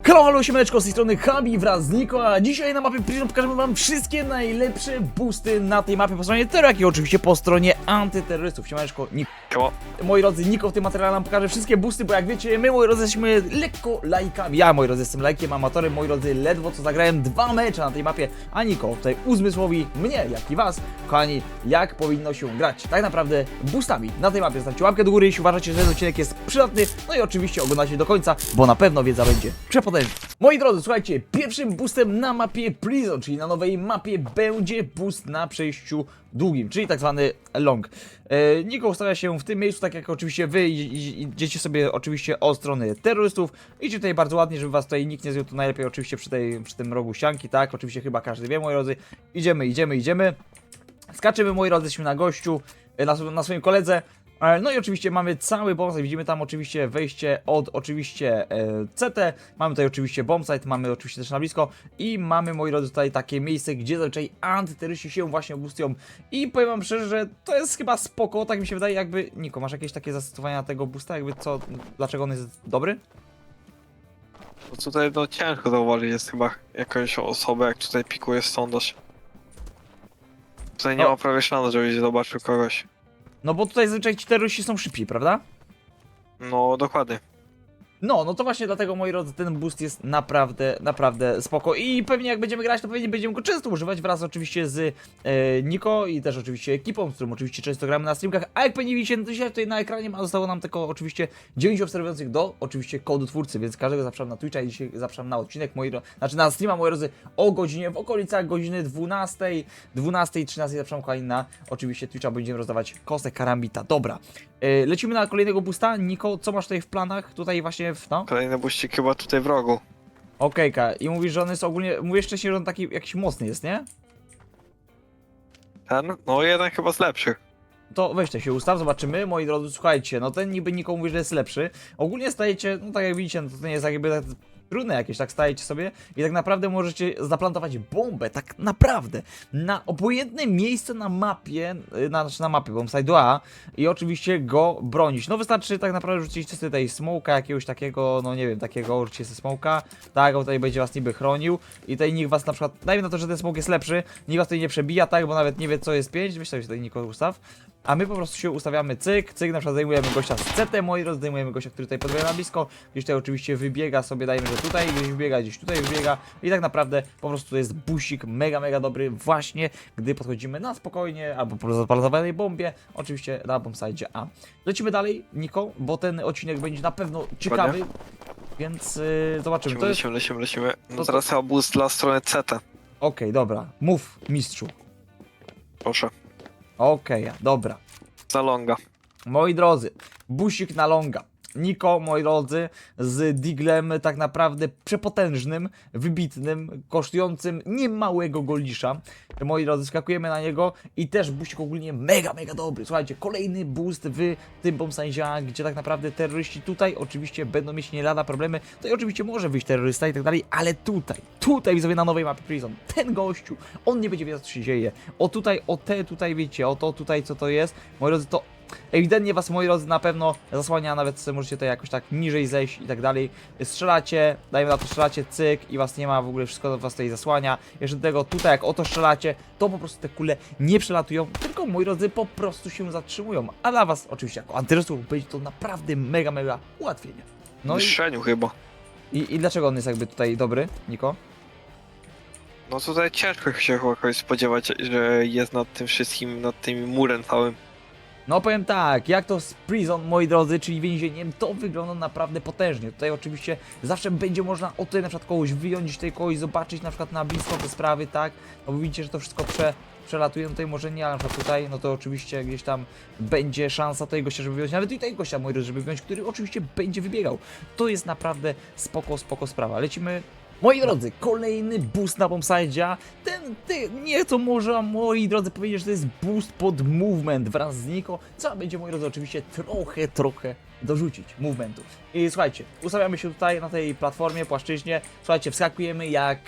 Halo, halo, siemaneczko, z tej strony Habi wraz z Niko, a dzisiaj na mapie Prison pokażemy wam wszystkie najlepsze boosty na tej mapie po stronie terror, jak i oczywiście po stronie antyterrorystów. Siemaneczko, Niko. Moi drodzy, Niko w tym materiale nam pokaże wszystkie boosty, bo jak wiecie, my, moi drodzy, jesteśmy lekko lajkami. Ja, moi drodzy, jestem lajkiem, amatorem, moi drodzy, ledwo co zagrałem 2 mecze na tej mapie, a Niko tutaj uzmysłowi mnie, jak i was, kochani, jak powinno się grać tak naprawdę boostami na tej mapie. Zostawcie łapkę do góry, jeśli uważacie, że ten odcinek jest przydatny, no i oczywiście oglądajcie do końca, bo na pewno wiedza będzie przepotężna. Moi drodzy, słuchajcie, pierwszym boostem na mapie Prison, czyli na nowej mapie, będzie boost na przejściu długim, czyli tak zwany long. Niko ustawia się w tym miejscu, tak jak oczywiście wy idziecie sobie oczywiście od strony terrorystów. Idzie tutaj bardzo ładnie, żeby was tutaj nikt nie zjął, to najlepiej oczywiście przy tym rogu ścianki, tak? Oczywiście chyba każdy wie, moi drodzy. Idziemy. Skaczymy, moi drodzy, jesteśmy na gościu, na swoim koledze. No i oczywiście mamy cały bombsite, widzimy tam oczywiście wejście od oczywiście CT, mamy tutaj oczywiście bombsite, mamy oczywiście też na blisko i mamy, moi drodzy, tutaj takie miejsce, gdzie zazwyczaj antyterroryści się właśnie boostują i powiem wam szczerze, że to jest chyba spoko, tak mi się wydaje. Jakby, Niko, masz jakieś takie zastosowania tego boosta, jakby co, dlaczego on jest dobry? No tutaj no ciężko zauważyć jest chyba jakąś osobę, jak tutaj pikuje sondaż. Tutaj nie No. ma prawie szans, żebyś zobaczył kogoś. No bo tutaj zazwyczaj ci terroryści są szybciej, prawda? No dokładnie. No to właśnie dlatego, moi drodzy, ten boost jest naprawdę spoko i pewnie jak będziemy grać, to pewnie będziemy go często używać wraz oczywiście z Niko i też oczywiście ekipą, z którą oczywiście często gramy na streamkach, a jak pewnie widzicie, no to dzisiaj tutaj na ekranie zostało nam tylko oczywiście 9 obserwujących do oczywiście kodu twórcy, więc każdego zapraszam na Twitcha i dzisiaj zapraszam na odcinek, znaczy na streama, moi drodzy, o godzinie, w okolicach godziny 12:13 zapraszam kochani na oczywiście Twitcha, będziemy rozdawać kostek karambita. Dobra, lecimy na kolejnego boosta. Niko, co masz tutaj w planach? Tutaj właśnie no? Kolejny buścik chyba tutaj w rogu. Okejka, i mówisz, że on jest ogólnie, mówisz wcześniej, że on taki jakiś mocny jest, nie? Ten? No jeden chyba z lepszych. To weźcie się ustaw, zobaczymy, moi drodzy, słuchajcie, no ten niby Niko mówi, że jest lepszy. Ogólnie stajecie, no tak jak widzicie, no to nie jest jakby tak trudne jakieś, tak stajecie sobie i tak naprawdę możecie zaplantować bombę, tak naprawdę, na obojętne miejsce na mapie, na mapie bombsite 2 i oczywiście go bronić. No wystarczy tak naprawdę rzucić sobie tutaj smoka jakiegoś takiego, no nie wiem, takiego, rzucicie sobie smoka, tak, bo tutaj będzie was niby chronił i tutaj nikt was na przykład, dajmy na to, że ten smok jest lepszy, nikt was tutaj nie przebija, tak, bo nawet nie wie co jest 5, weź sobie tutaj Niko ustaw. A my po prostu się ustawiamy cyk, na przykład zdejmujemy gościa z CT, moi drodzy, zdejmujemy gościa, który tutaj podbiega na blisko, gdzieś tutaj oczywiście wybiega sobie, dajmy, że tutaj, gdzieś wybiega, gdzieś tutaj wybiega i tak naprawdę po prostu to jest busik mega dobry właśnie, gdy podchodzimy na spokojnie, albo po zapalowanej bombie, oczywiście na bombsite A. Lecimy dalej, Niko, bo ten odcinek będzie na pewno ciekawy, więc zobaczymy. Lecimy. No to- teraz chyba boost dla strony CT. Okej, dobra, mów mistrzu. Proszę. Okej, dobra. Za longa. Moi drodzy, busik na longa. Niko, moi drodzy, z diglem tak naprawdę przepotężnym, wybitnym, kosztującym niemałego goldisza. Moi drodzy, skakujemy na niego i też busik ogólnie mega dobry. Słuchajcie, kolejny boost w tym bombsite, gdzie tak naprawdę terroryści tutaj oczywiście będą mieć nie lada problemy. Tutaj oczywiście może wyjść terrorysta i tak dalej, ale tutaj widzowie na nowej mapie Prison, ten gościu, on nie będzie wiedział co się dzieje. O tutaj wiecie, o to tutaj co to jest. Moi drodzy, to ewidentnie was, moi drodzy, na pewno zasłania, nawet sobie możecie tutaj jakoś tak niżej zejść i tak dalej. Strzelacie, dajmy na to, strzelacie, cyk i was nie ma, w ogóle wszystko was tutaj zasłania. Jeszcze do tego tutaj jak oto strzelacie, to po prostu te kule nie przelatują, tylko, moi drodzy, po prostu się zatrzymują. A dla was oczywiście jako antyterrorystów będzie to naprawdę mega ułatwienie. No Wyszczeniu chyba. i dlaczego on jest jakby tutaj dobry, Niko? No tutaj ciężko się chyba kogoś spodziewać, że jest nad tym wszystkim, nad tym murem całym. No powiem tak, jak to z Prison, moi drodzy, czyli więzieniem, to wygląda naprawdę potężnie. Tutaj oczywiście zawsze będzie można o tutaj na przykład kogoś wyjąć, tutaj kogoś zobaczyć na przykład na blisko te sprawy, tak? No bo widzicie, że to wszystko przelatuje, no tutaj może nie, ale na przykład tutaj, no to oczywiście gdzieś tam będzie szansa tutaj gościa, żeby wyjąć, nawet tutaj gościa, moi drodzy, żeby wyjąć, który oczywiście będzie wybiegał. To jest naprawdę spoko sprawa. Lecimy. Moi drodzy, kolejny boost na bombsite'a. Nie to może, moi drodzy, powiedzieć, że to jest boost pod movement wraz z Niko. Trzeba będzie, moi drodzy, oczywiście trochę dorzucić movementu. I słuchajcie, ustawiamy się tutaj na tej platformie, płaszczyźnie. Słuchajcie, wskakujemy jak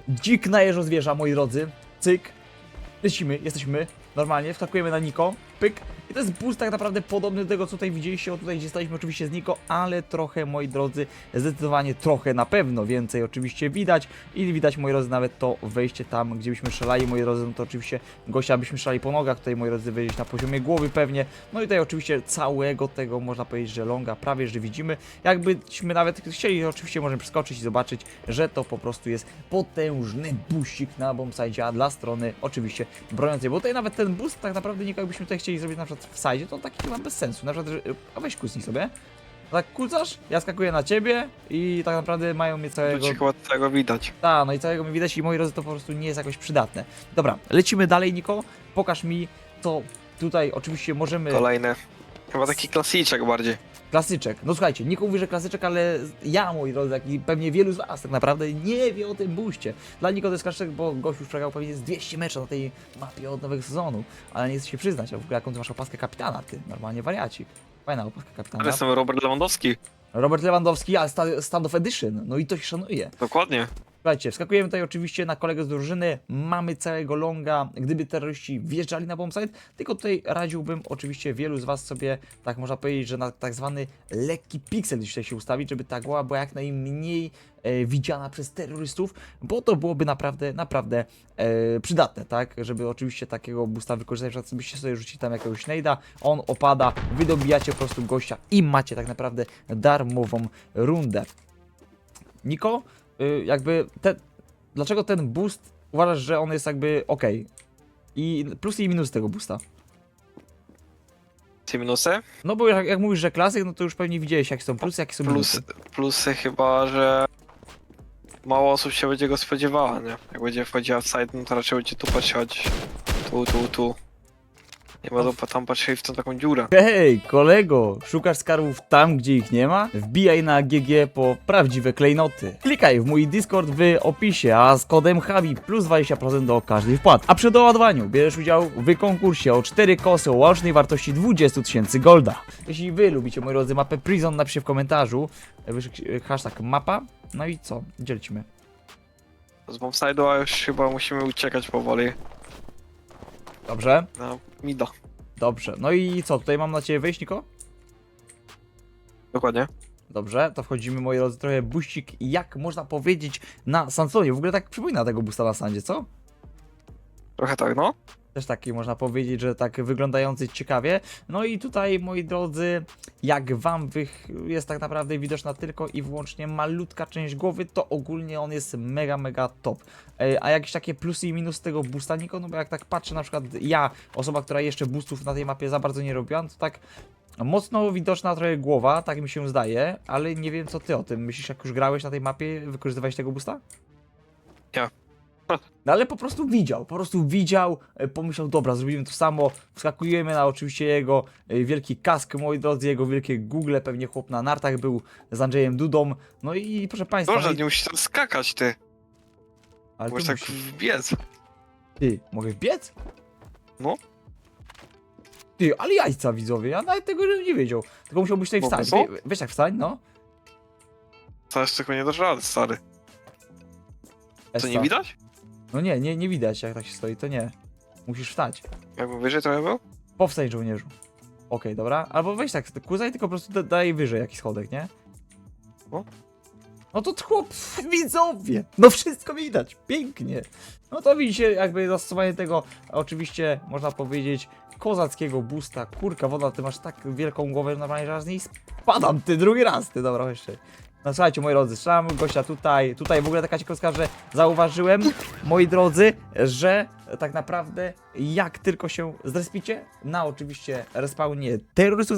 dzik na jeżozwierza, moi drodzy. Cyk. Lecimy, jesteśmy normalnie, wskakujemy na Niko. Pyk. I to jest boost tak naprawdę podobny do tego, co tutaj widzieliście, o tutaj gdzie staliśmy oczywiście z Niko, ale trochę, moi drodzy, zdecydowanie trochę na pewno więcej oczywiście widać i widać, moi drodzy, nawet to wejście tam, gdzie byśmy strzelali, moi drodzy, no to oczywiście gościa byśmy strzelali po nogach, tutaj, moi drodzy, wejść na poziomie głowy pewnie, no i tutaj oczywiście całego tego, można powiedzieć, że longa prawie, że widzimy, jakbyśmy nawet chcieli, oczywiście możemy przeskoczyć i zobaczyć, że to po prostu jest potężny boostik na bombsite, a dla strony oczywiście broniącej, bo tutaj nawet ten boost tak naprawdę Niko, jakbyśmy tutaj chcieli zrobić na przykład w side, to taki chyba bez sensu, na przykład, że, a weź kucnij sobie, tak kulcasz, ja skakuję na ciebie i tak naprawdę mają mnie To całego... ci chyba tego widać. Tak, no i całego mi widać i moi drodzy, to po prostu nie jest jakoś przydatne. Dobra, lecimy dalej, Niko, pokaż mi, co tutaj oczywiście możemy... Kolejny. Chyba taki klasyczek bardziej. Klasyczek. No słuchajcie, Niko mówi, że klasyczek, ale ja, moi drodzy, jak i pewnie wielu z was tak naprawdę nie wie o tym booście. Dla Niko to jest klasyczek, bo gość już przegrał pewnie z 200 meczów na tej mapie od nowego sezonu, ale nie chce się przyznać, a w ogóle jaką ty masz opaskę kapitana, ty, normalnie wariacik. Fajna opaska kapitana. Ale jestem Robert Lewandowski. Robert Lewandowski, ale Stand of Edition, no i to się szanuje. Dokładnie. Słuchajcie, wskakujemy tutaj oczywiście na kolegę z drużyny, mamy całego longa, gdyby terroryści wjeżdżali na bombsite, tylko tutaj radziłbym oczywiście wielu z was sobie, tak można powiedzieć, że na tak zwany lekki piksel gdzieś tutaj się ustawić, żeby ta głowa była jak najmniej widziana przez terrorystów, bo to byłoby naprawdę przydatne, tak, żeby oczywiście takiego boosta wykorzystać, na przykład byście sobie rzucili tam jakiegoś nejda, on opada, wy dobijacie po prostu gościa i macie tak naprawdę darmową rundę. Niko? Jakby dlaczego ten boost uważasz, że on jest jakby ok? I plusy i minusy tego boosta. Te minusy? No bo jak mówisz, że klasyk, no to już pewnie widziałeś jakie są plusy, jakie są minusy. Plusy chyba, że mało osób się będzie go spodziewała, nie? Jak będzie wchodziła w side, no to raczej będzie tu patrzeć. Tu. Nie będą tam patrzyli w tą taką dziurę. Hej, kolego, szukasz skarbów tam, gdzie ich nie ma? Wbijaj na GG po prawdziwe klejnoty. Klikaj w mój Discord w opisie, a z kodem HABI plus 20% do każdej wpłaty. A przy doładowaniu bierzesz udział w konkursie o 4 kosy o łącznej wartości 20 000 golda. Jeśli wy lubicie, moi drodzy, mapę Prison, napiszcie w komentarzu hashtag mapa. No i co? Gdzie lecimy? Z bombside'u, a już chyba musimy uciekać powoli. Dobrze? No, mida. Dobrze. No i co? Tutaj mam na ciebie wejść, Niko? Dokładnie. Dobrze, to wchodzimy, moi drodzy, trochę buścik, jak można powiedzieć, na Sansonie. W ogóle tak przypomina tego boosta na Sandzie, co? Trochę tak, no. Też taki, można powiedzieć, że tak wyglądający ciekawie. No i tutaj, moi drodzy, jak wam jest tak naprawdę widoczna tylko i wyłącznie malutka część głowy, to ogólnie on jest mega top. A jakieś takie plusy i minusy tego boosta, Niko? No bo jak tak patrzę, na przykład ja, osoba, która jeszcze boostów na tej mapie za bardzo nie robiła, to tak mocno widoczna trochę głowa, tak mi się zdaje, ale nie wiem co ty o tym. Myślisz, jak już grałeś na tej mapie, wykorzystywałeś tego boosta? Nie. No ale po prostu widział, pomyślał, dobra, zrobimy to samo, wskakujemy na oczywiście jego wielki kask, moi drodzy, jego wielkie Google, pewnie chłop na nartach był z Andrzejem Dudą, no i proszę państwa... Boże, no i... nie musisz tam skakać, ty. Ale Możesz tu tak musi... wbiec. Ty, mogę wbiec? No. Ty, ale jajca, widzowie, ja nawet tego nie wiedział, tylko musiałbyś tutaj Mogę, wstać, co? weź tak wstań, no. Teraz tylko nie dasz rady, stary. To nie Essa. widać? No nie widać jak tak się stoi, to nie. Musisz wstać. Jakby wyżej trochę był? Powstań, żołnierzu. Okej, dobra. Albo weź tak, kuzaj, tylko po prostu daj wyżej jakiś schodek, nie? O. No to chłop, widzowie! No wszystko widać, pięknie. No to widzicie, jakby zastosowanie tego, oczywiście, można powiedzieć, kozackiego boosta. Kurka woda, ty masz tak wielką głowę, że normalnie raz z niej spadam, ty drugi raz, ty, dobra, jeszcze. No słuchajcie, moi drodzy, strzelam gościa tutaj w ogóle taka ciekawostka, że zauważyłem, moi drodzy, że tak naprawdę jak tylko się zrespicie na oczywiście respawnie terrorystów,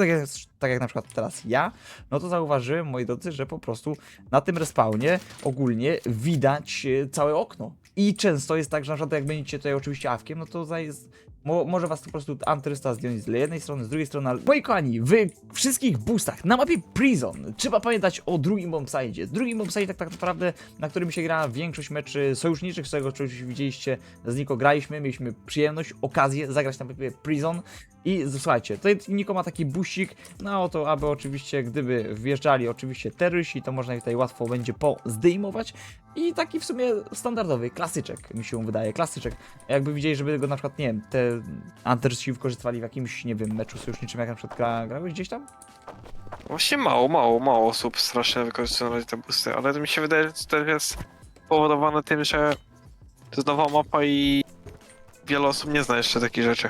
tak jak na przykład teraz ja, no to zauważyłem, moi drodzy, że po prostu na tym respawnie ogólnie widać całe okno. I często jest tak, że na przykład jak będziecie tutaj oczywiście awkiem, no to może was to po prostu antyrysta zdjąć z jednej strony, z drugiej strony, ale moi kochani, w wszystkich boostach na mapie Prison trzeba pamiętać o drugim bombsite. Drugim bombsite tak naprawdę, na którym się gra większość meczy sojuszniczych, z tego oczywiście widzieliście, z Niko graliśmy, mieliśmy przyjemność, okazję zagrać na mapie Prison. I słuchajcie, tutaj Niko ma taki busik na to, aby oczywiście, gdyby wjeżdżali oczywiście terroryści, to można ich tutaj łatwo będzie pozdejmować. I taki w sumie standardowy klasyczek, mi się wydaje, klasyczek. Jakby widzieli, żeby go na przykład, nie wiem, te antyterroryści wykorzystywali w jakimś, nie wiem, meczu sojuszniczym, jak na przykład grałeś gdzieś tam? Właśnie mało osób strasznie wykorzystują te boosty, ale to mi się wydaje, że to jest spowodowane tym, że to jest nowa mapa i wiele osób nie zna jeszcze takich rzeczy.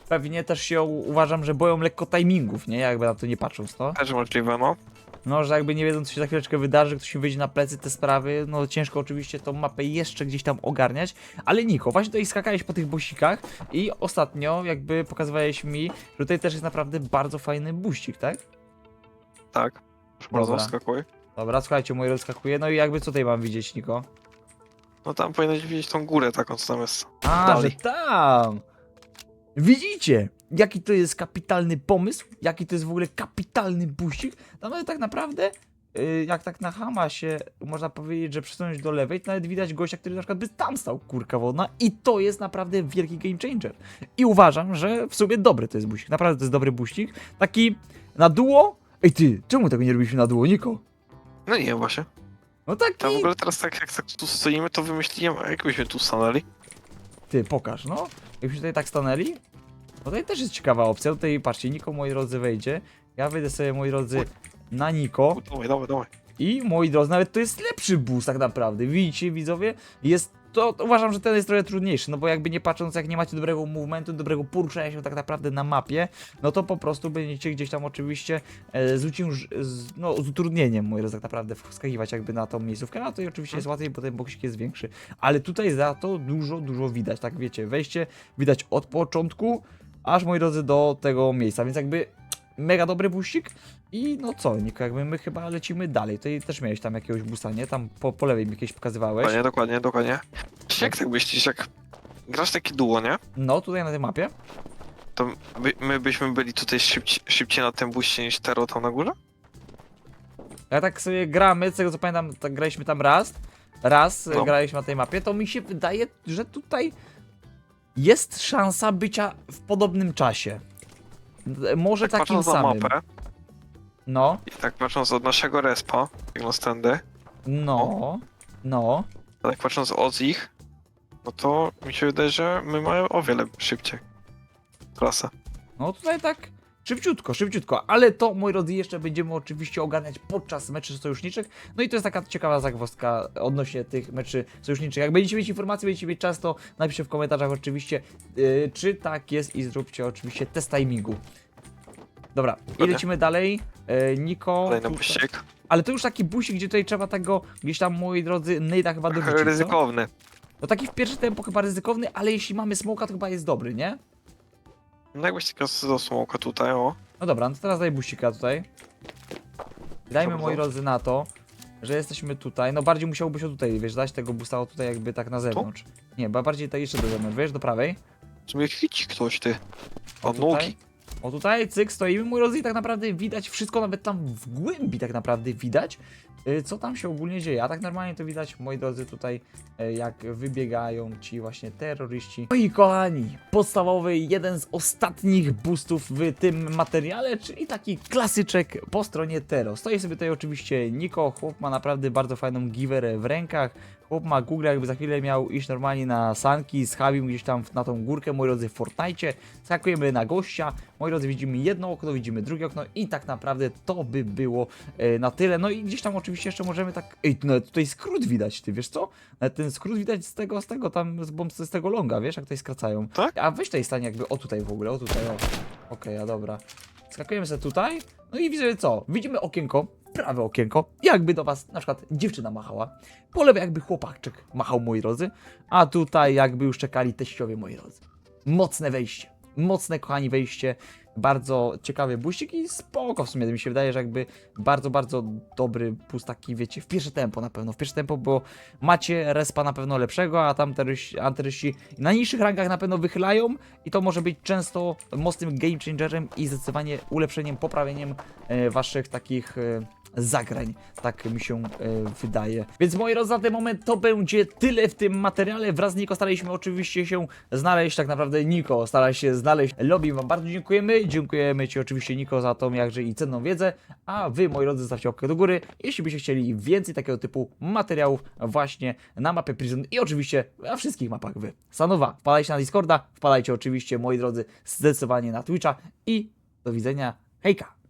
Pewnie też się uważam, że boją lekko timingów, nie? Jakby na to nie patrząc, no. Też możliwe, no. No, że jakby nie wiedzą, co się za chwileczkę wydarzy, ktoś im wyjdzie na plecy te sprawy, no ciężko oczywiście tą mapę jeszcze gdzieś tam ogarniać, ale Niko, właśnie tutaj skakałeś po tych bosikach i ostatnio jakby pokazywałeś mi, że tutaj też jest naprawdę bardzo fajny buścik, tak? Tak. Już bardzo Dobra. skakuj. Dobra, słuchajcie, mój rozskakuje, no i jakby co tutaj mam widzieć, Niko? No tam powinieneś widzieć tą górę taką, co tam jest. A, Dalej. że tam! Widzicie, jaki to jest kapitalny pomysł, jaki to jest w ogóle kapitalny buścik, no ale tak naprawdę, jak tak na chama się, można powiedzieć, że przesunąć do lewej, to nawet widać gościa, który na przykład by tam stał, kurka wodna, i to jest naprawdę wielki game changer. I uważam, że w sumie dobry to jest buścik, naprawdę to jest dobry buścik, taki na duo. Ej ty, czemu tego nie robiliśmy na duo, Niko? No nie, właśnie. No taki, Tam w ogóle teraz jak tak tu stoimy, to wymyśliłem, a jakbyśmy tu stanęli. ty, pokaż, no, jakbyśmy tutaj tak stanęli, no tutaj też jest ciekawa opcja, tutaj patrzcie, Niko, moi drodzy, wejdzie, ja wejdę sobie, moi drodzy, na Niko. Dawaj. I moi drodzy, nawet to jest lepszy boost tak naprawdę. Widzicie, widzowie? Jest to, uważam, że ten jest trochę trudniejszy, no bo jakby nie patrząc, jak nie macie dobrego movementu, dobrego poruszania się tak naprawdę na mapie, no to po prostu będziecie gdzieś tam oczywiście z utrudnieniem, moi drodzy, tak naprawdę wskakiwać jakby na tą miejscówkę, a to i oczywiście jest łatwiej, bo ten boksik jest większy. Ale tutaj za to dużo widać, tak wiecie, wejście widać od początku, aż moi drodzy do tego miejsca, więc jakby mega dobry buścik. I no co, Niko, jakby my chyba lecimy dalej. Tutaj też miałeś tam jakiegoś busta, nie? Tam po lewej mi jakieś pokazywałeś. Dokładnie. Jak tak myślisz, jak grasz takie duo, nie? No, tutaj na tej mapie. To my byśmy byli tutaj szybciej na tym buście niż Tero tam na górze? Jak tak sobie gramy, z tego co pamiętam, tak graliśmy tam raz No. graliśmy na tej mapie, to mi się wydaje, że tutaj jest szansa bycia w podobnym czasie. Może Tak takim patrząc na samym. mapę No, i tak patrząc od naszego respa, jak na stędy, no. a tak patrząc od ich, no to mi się wydaje, że my mamy o wiele szybciej trasę. No tutaj tak szybciutko, ale to, moi drodzy, jeszcze będziemy oczywiście ogarniać podczas meczy sojuszniczych. No i to jest taka ciekawa zagwozdka odnośnie tych meczy sojuszniczych. Jak będziecie mieć informacje, będziecie mieć czas, to napiszcie w komentarzach oczywiście, czy tak jest i zróbcie oczywiście test timingu. Dobra, i Dokładnie. lecimy dalej. Niko. Kolejny tutaj- buścik. Ale to już taki busik, gdzie tutaj trzeba tego gdzieś tam, moi drodzy, Nejda chyba dorzucić, co? Ryzykowny. No taki w pierwszy tempo chyba ryzykowny, ale jeśli mamy smoka, to chyba jest dobry, nie? No jakbyś tylko do smoka tutaj, o. No dobra, no to teraz daj busika tutaj. Dajmy, Dobrze. moi drodzy, na to, że jesteśmy tutaj. No bardziej musiałbyś się tutaj, wiesz, dać tego busta tutaj jakby tak na zewnątrz. Nie, bo bardziej tutaj jeszcze do zewnątrz, wiesz, do prawej. Czy mnie chwyci ktoś, ty? O O tutaj. nogi. O tutaj, cyk, stoimy, moi drodzy, i tak naprawdę widać wszystko, nawet tam w głębi tak naprawdę widać, co tam się ogólnie dzieje. A tak normalnie to widać, moi drodzy, tutaj, jak wybiegają ci właśnie terroryści. No i kochani, podstawowy, jeden z ostatnich boostów w tym materiale, czyli taki klasyczek po stronie Tero. Stoi sobie tutaj oczywiście Niko, chłop ma naprawdę bardzo fajną giwerę w rękach. Chłop ma Google, jakby za chwilę miał iść normalnie na sanki z Habim gdzieś tam na tą górkę, moi drodzy, w Fortnite. Skakujemy na gościa, moi drodzy, widzimy jedno okno, widzimy drugie okno i tak naprawdę to by było na tyle. No i gdzieś tam oczywiście jeszcze możemy tak... Ej, nawet tutaj skrót widać, ty wiesz co? Nawet ten skrót widać z tego tam, z tego longa, wiesz, jak tutaj skracają. Tak? A weź tutaj stanie jakby o tutaj w ogóle, o tutaj, o. Okej, a dobra. Skakujemy sobie tutaj, no i widzimy co? Widzimy okienko, prawe okienko, jakby do was na przykład dziewczyna machała. Po lewej jakby chłopaczek machał, moi drodzy, a tutaj jakby już czekali teściowie, moi drodzy. Mocne wejście, mocne, kochani, wejście. Bardzo ciekawy buścik i spoko w sumie, mi się wydaje, że jakby bardzo dobry boost taki, wiecie, w pierwsze tempo na pewno, bo macie respa na pewno lepszego, a tam antyryści na niższych rangach na pewno wychylają i to może być często mocnym game changerem i zdecydowanie ulepszeniem, poprawieniem waszych takich zagrań. Tak mi się wydaje. Więc moi drodzy, na ten moment to będzie tyle w tym materiale. Wraz z Niko staraliśmy oczywiście się znaleźć, tak naprawdę Niko stara się znaleźć lobby. Wam bardzo dziękujemy. Dziękujemy Ci oczywiście, Niko, za tą jakże i cenną wiedzę. A Wy, moi drodzy, zostawcie łapkę do góry, jeśli byście chcieli więcej takiego typu materiałów właśnie na mapie Prison i oczywiście na wszystkich mapach Wy. Sanowa, wpadajcie na Discorda, wpadajcie oczywiście, moi drodzy, zdecydowanie na Twitcha i do widzenia. Hejka!